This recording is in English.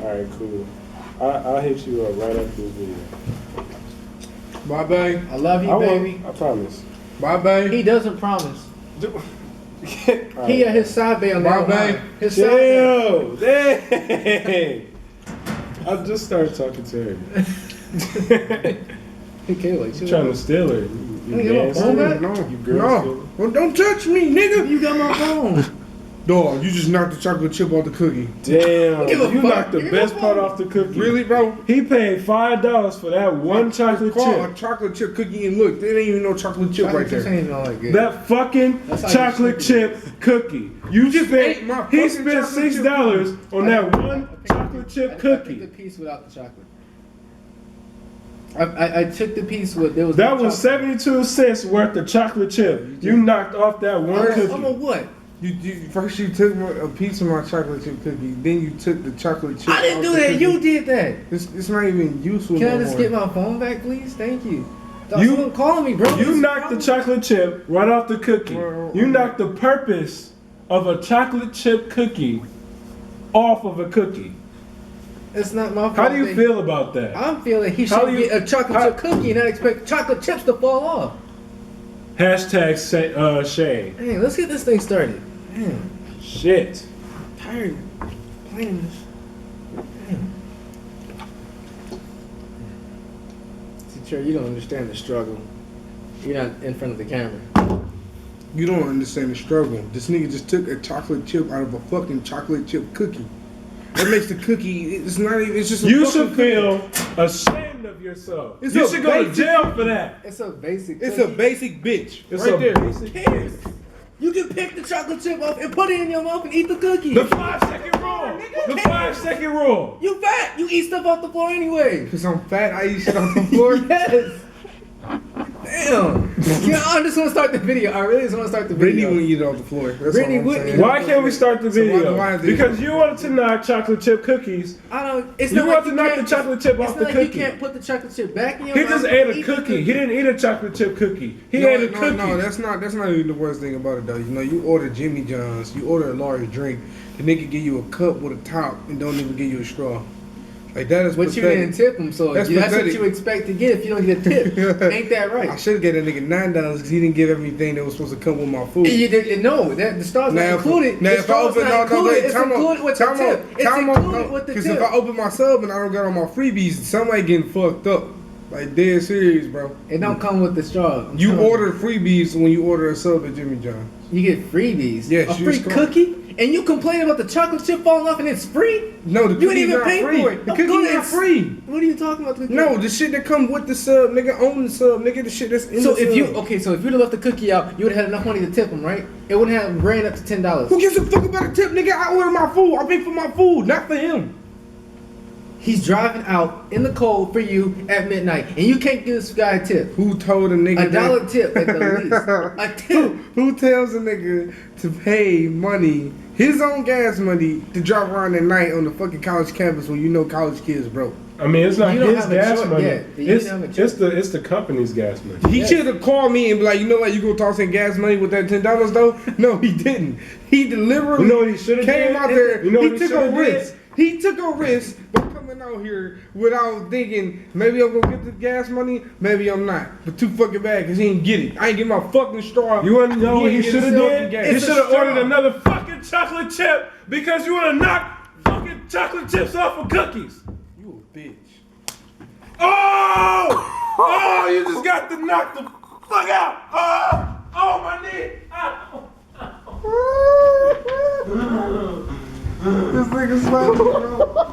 Alright, cool. I'll hit you up right after this video. Bye, babe. I love you, baby. I promise. Bye, babe. He doesn't promise. Right. He at his side bay on Bye, that babe. line. His side bay. Dang! I just started talking to her. He can't like You trying to steal her. You Give my phone back? No, You girl no. stealer. Well, don't touch me, nigga. You got my phone. Dog, you just knocked the chocolate chip off the cookie. Damn, Give a you fuck. knocked the Give best a part fuck. off the cookie. Really, bro? He paid $5 for that one chocolate It's called a chip. chocolate chip cookie, and look, there ain't even no chocolate chip right This there. ain't even all that good. That fucking That's how you chocolate should chip cookie. You just ate my spent. He fucking spent chocolate chip $6 on that I one picked chocolate the- chip I picked cookie. the piece without the chocolate. I took the piece with there was. That no was chocolate. 72 cents worth of chocolate chip. You knocked off that one First, cookie. I'm a what? First you took a piece of my chocolate chip cookie, then you took the chocolate chip. I didn't off do the that. cookie. You did that. It's not even useful. Can I no just more. get my phone back, please? Thank you. You- Someone calling me, bro. You knocked the chocolate chip right off the cookie. You knocked the purpose of a chocolate chip cookie off of a cookie. It's not my fault. How do you that- feel about that? I'm feeling he How should do you- get a chocolate how- chip cookie and not expect chocolate chips to fall off. Hashtag Shane. Hey, let's get this thing started. Man, Shit. I'm tired of playing this. Man. See, Trey, you don't understand the struggle. You're not in front of the camera. You don't understand the struggle. This nigga just took a chocolate chip out of a fucking chocolate chip cookie. That makes the cookie. It's not even. It's just. A You fucking should cookie. feel ashamed of yourself. It's You a should go to basic- jail for that. It's a basic. It's a cookie. basic bitch. It's right a there. basic Who cares? You can pick the chocolate chip off and put it in your mouth and eat the cookie. The 5-second rule. The 5-second rule. You fat. You eat stuff off the floor anyway. Cause I'm fat, I eat shit off the floor. Yes. Damn. Yeah, I just want to start the video. I really just want to start the Brittany video. wouldn't eat it off the floor. That's Brittany all I'm wouldn't saying. eat Why can't we start the So why video? do I do Because it? you wanted to knock chocolate chip cookies. I don't. It's You not want like to you knock can't- the chocolate chip It's off not the like cookie. you can't put the chocolate chip back in your He mouth. just ate and a eat the cookie. He didn't eat a chocolate chip cookie. He No, ate a cookie. No, that's not even the worst thing about it though. You know, you order Jimmy John's, you order a large drink, the nigga give you a cup with a top and don't even give you a straw. Like that is But you pathetic. didn't tip him, so That's that's what pathetic. you expect to get if you don't get a tip. Ain't that I right? should have gave that nigga $9 because he didn't give everything that was supposed to come with my food. And you didn't know that the straw's not included. Now The if I straw's open not included. It's included with the tip. It's included with the Because tip. if I open my sub and I don't got all my freebies, somebody getting fucked up. Like dead serious, bro. It don't come with the straw. I'm You telling order freebies when you order a sub at Jimmy John's. You get freebies. Yes, a you free was cookie, and you complain about the chocolate chip falling off and it's free. No, the You ain't cookie's even not pay free. for it. The Of cookie's course not it's- free. What are you talking about? The cookie? No, the shit that come with the sub, nigga, own the sub, nigga, the shit that's in So the if sub. you so if you'd have left the cookie out, you would have had enough money to tip him, right? It wouldn't have ran up to $10. Who gives a fuck about a tip, nigga? I order my food. I pay for my food, not for him. He's driving out in the cold for you at midnight, and you can't give this guy a tip. Who told a nigga $1 tip at the least. A tip. Who tells a nigga to pay money, his own gas money, to drive around at night on the fucking college campus when you know college kids broke? I mean, it's not You don't his have a gas choice money. yet. You It's, don't have a choice. it's the company's gas money. He Yeah. should have called me and be like, you know what, you gonna toss in gas money with that $10 though? No, he didn't. He deliberately You know what he should have came did? out there. You know he what took shoulda a risk. He took a risk by coming out here without thinking, maybe I'm gonna get the gas money, maybe I'm not. But too fucking bad because he didn't get it. I ain't get my fucking straw. You want to know what he ain't get should have himself did? gas. He It's a should have straw. ordered another fucking chocolate chip because you want to knock fucking chocolate chips off of cookies. You a bitch. Oh! Oh, you just got to knock the fuck out. Oh, oh my knee. Ow. This nigga slapped me, bro.